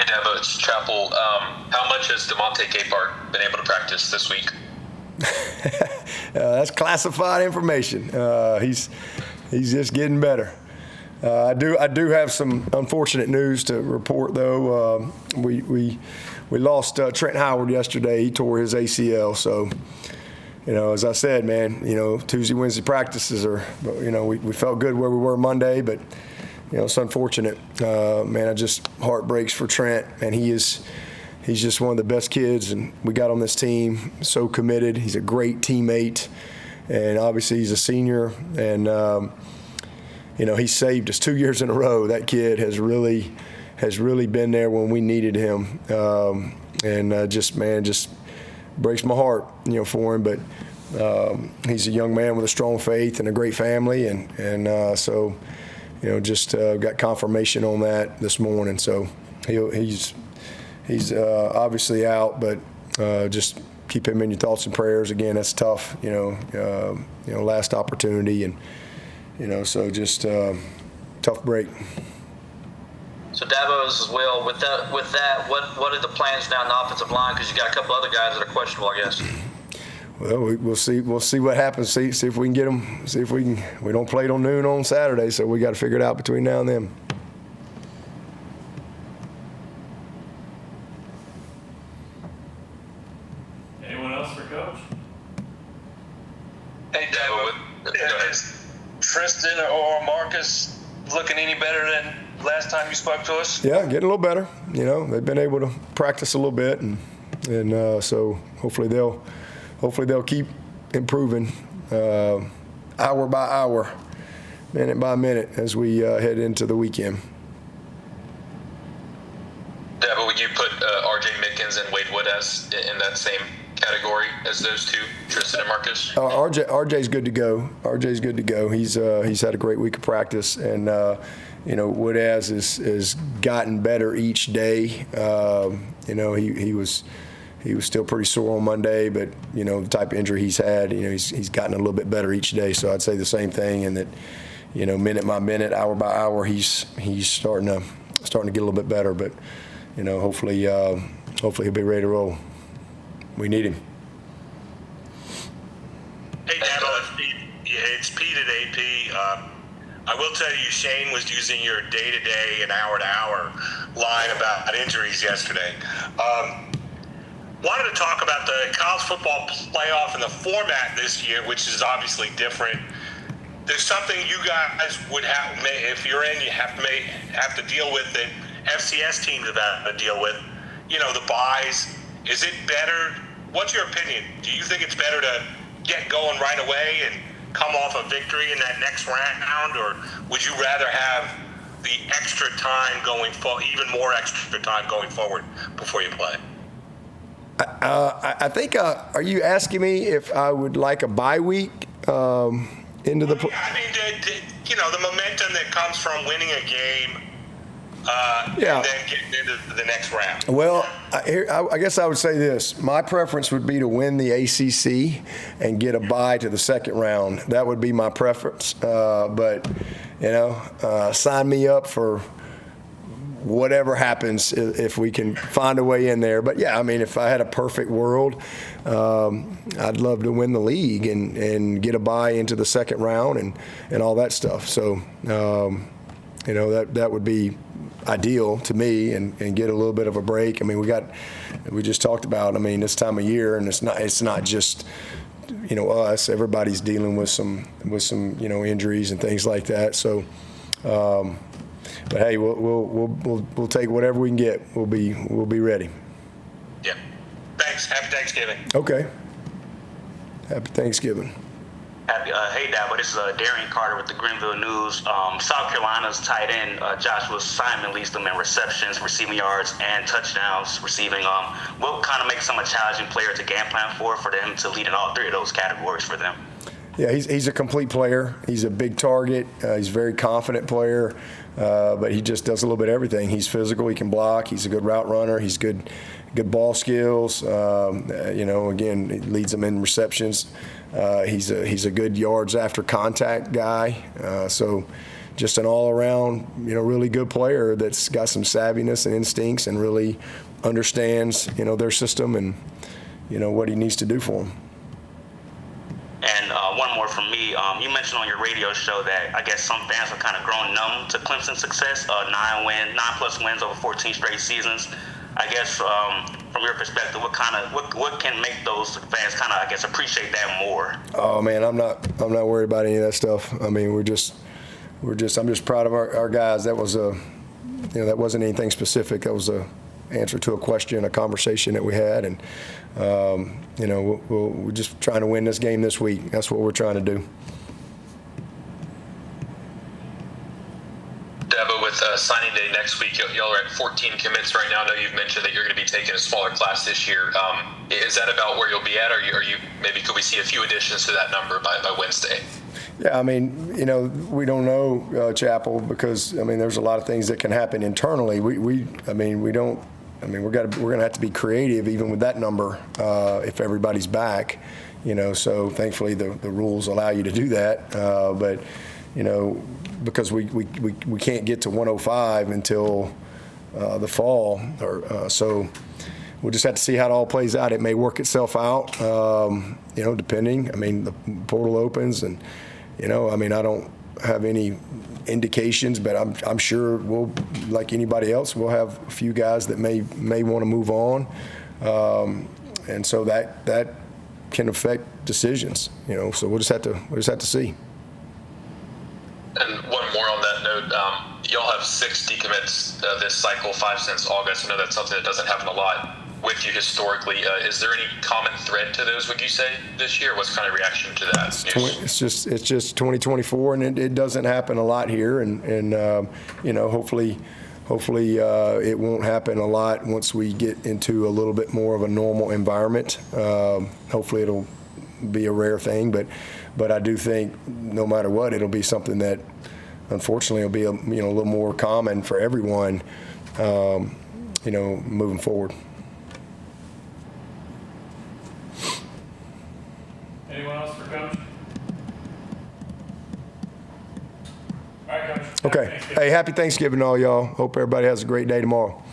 Dabo, it's Chapel. How much has DeMonte Capehart been able to practice this week? That's classified information. He's just getting better. I do have some unfortunate news to report, though. We lost Trent Howard yesterday. He tore his ACL. So, as I said, man, Tuesday, Wednesday practices we felt good where we were Monday, but it's unfortunate. Man, heart breaks for Trent, and he's just one of the best kids, and we got on this team. So committed. He's a great teammate, and obviously he's a senior, and he saved us 2 years in a row. That kid has really been there when we needed him, and just breaks my heart, for him. But he's a young man with a strong faith and a great family, and so got confirmation on that this morning. So he's obviously out, but just keep him in your thoughts and prayers. Again, that's tough, last opportunity, and so just tough break. So Dabo as well. With that, what are the plans now in the offensive line? Because you got a couple other guys that are questionable, I guess. Well, we'll see. We'll see what happens. See if we can get them. See if we can. We don't play till noon on Saturday, so we got to figure it out between now and then. Anyone else for Coach? Hey, Dabo, is Tristan or Marcus looking any better than last time you spoke to us? Yeah, getting a little better. They've been able to practice a little bit, and so hopefully they'll keep improving hour by hour, minute by minute as we head into the weekend. Dabo, would you put R.J. Mickens and Wade Woodaz in that same category as those two, Tristan and Marcus? RJ's good to go. RJ's good to go. He's had a great week of practice, and Woodaz has gotten better each day. He was still pretty sore on Monday, but the type of injury he's had, he's gotten a little bit better each day. So I'd say the same thing, and that minute by minute, hour by hour, he's starting to get a little bit better. But hopefully he'll be ready to roll. We need him. Hey, Dabo, it's Pete at AP. I will tell you, Shane was using your day-to-day and hour-to-hour line about injuries yesterday. Wanted to talk about the college football playoff and the format this year, which is obviously different. There's something you guys would have, if you're in, you have to deal with that FCS teams have had to deal with. The buys. Is it better? What's your opinion? Do you think it's better to get going right away and come off a victory in that next round, or would you rather have the extra time going forward, even more extra time going forward before you play? I think, are you asking me if I would like a bye week into the the momentum that comes from winning a game and then getting into the next round. Well, I guess I would say this. My preference would be to win the ACC and get a bye to the second round. That would be my preference. But, sign me up for whatever happens if we can find a way in there. But, yeah, if I had a perfect world, I'd love to win the league and get a bye into the second round and all that stuff. So, that would be ideal to me and get a little bit of a break. We just talked about, this time of year, and it's not just, us. Everybody's dealing with some injuries and things like that. So, but hey, we'll take whatever we can get. We'll be ready. Yeah. Thanks. Happy Thanksgiving. Okay. Happy Thanksgiving. Hey, Dabo, this is Darian Carter with the Greenville News. South Carolina's tight end Joshua Simon leads them in receptions, receiving yards, and touchdowns receiving. What kind of makes him a challenging player to game plan for them to lead in all three of those categories for them? Yeah, he's a complete player. He's a big target. He's a very confident player, but he just does a little bit of everything. He's physical. He can block. He's a good route runner. He's good ball skills. Again, he leads them in receptions. He's a good yards after contact guy. So just an all-around, really good player that's got some savviness and instincts and really understands, their system and, what he needs to do for them. And one more from me. You mentioned on your radio show that I guess some fans have kind of grown numb to Clemson's success. 9+ wins over 14 straight seasons. I guess from your perspective, what can make those fans kind of, I guess, appreciate that more? Oh man, I'm not worried about any of that stuff. I mean, I'm just proud of our guys. That was that wasn't anything specific. That was a answer to a question, a conversation that we had, and we're just trying to win this game this week. That's what we're trying to do. Dabo, with signing day next week, y'all are at 14 commits right now. I know you've mentioned that you're going to be taking a smaller class this year. Is that about where you'll be at, or are you maybe could we see a few additions to that number by Wednesday? Yeah, I mean, we don't know, Chapel, because there's a lot of things that can happen internally. We're going to have to be creative even with that number if everybody's back. So thankfully the rules allow you to do that. But because we can't get to 105 until the fall, so we'll just have to see how it all plays out. It may work itself out, depending. The portal opens, and I don't have any indications, but I'm sure we'll, like anybody else, we'll have a few guys that may want to move on, and so that can affect decisions. So we'll just have to see. And one more on that note, y'all have 6 decommits this cycle, 5 since August. I know that's something that doesn't happen a lot with you historically. Is there any common thread to those, would you say, this year? What's kind of reaction to that news? It's just 2024, and it doesn't happen a lot here, and hopefully it won't happen a lot once we get into a little bit more of a normal environment. Hopefully it'll be a rare thing, but I do think no matter what, it'll be something that unfortunately will be a little more common for everyone, moving forward. Anyone else for Coach? All right, Coach. Okay. Hey, happy Thanksgiving to all y'all. Hope everybody has a great day tomorrow.